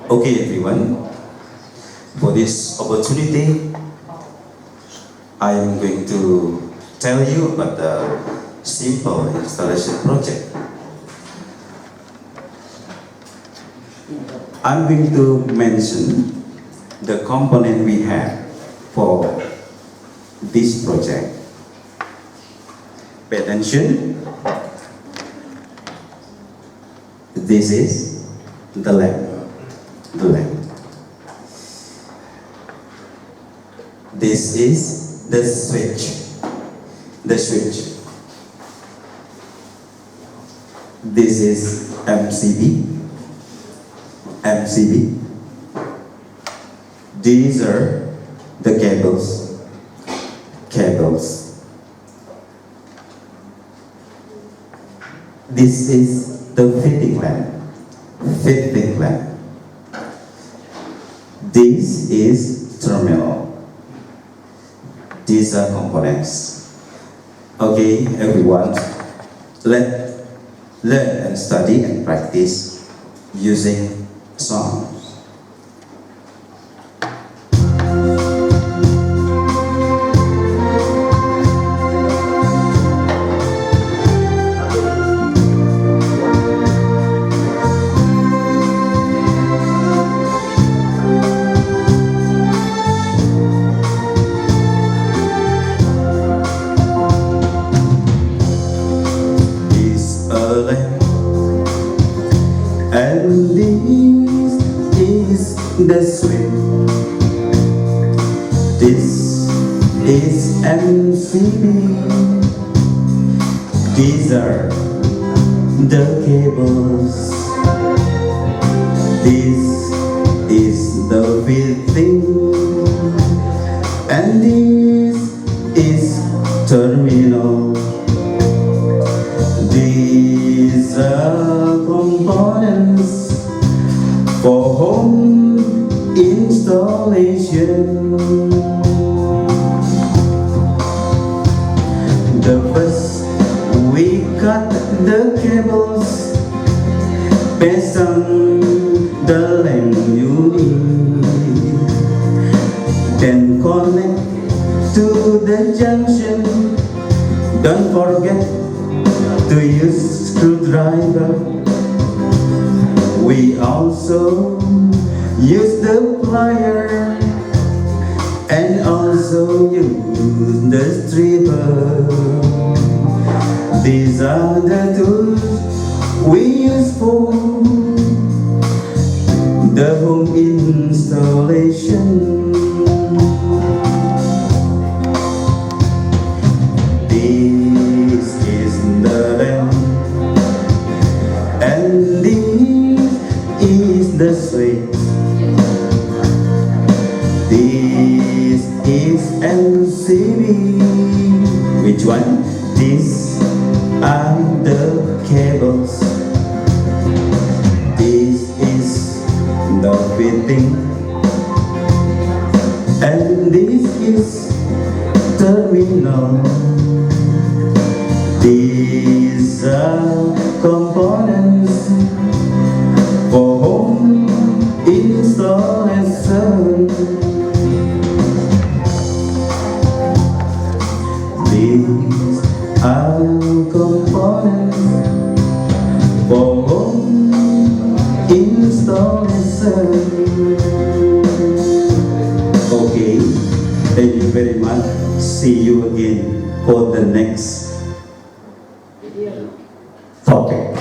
Okay, everyone, for this opportunity, I am going to tell you about the simple installation project. I'm going to mention the component we have for this project. Pay attention. This is the lamp. This is the switch. This is MCB. These are the cables. This is the fitting lamp. This is terminal. These are components. Okay, everyone, let's learn and study and practice using songs. And this is the switch. This is MCB. These are the cables. This is the fitting. And this is terminal. These are components for home installation. The first, we cut the cables based on the length you need. Then connect to the junction. Don't forget to use screwdriver. We also use the plier and also use the stripper. These are the tools we use for the home installation. This is the lamp, and this is the switch. This is MCB. Which one? These are the cables. This is the fitting, and this is terminal. These are components for home installation. These are components for home installation. Okay, thank you very much. See you again for the next topic.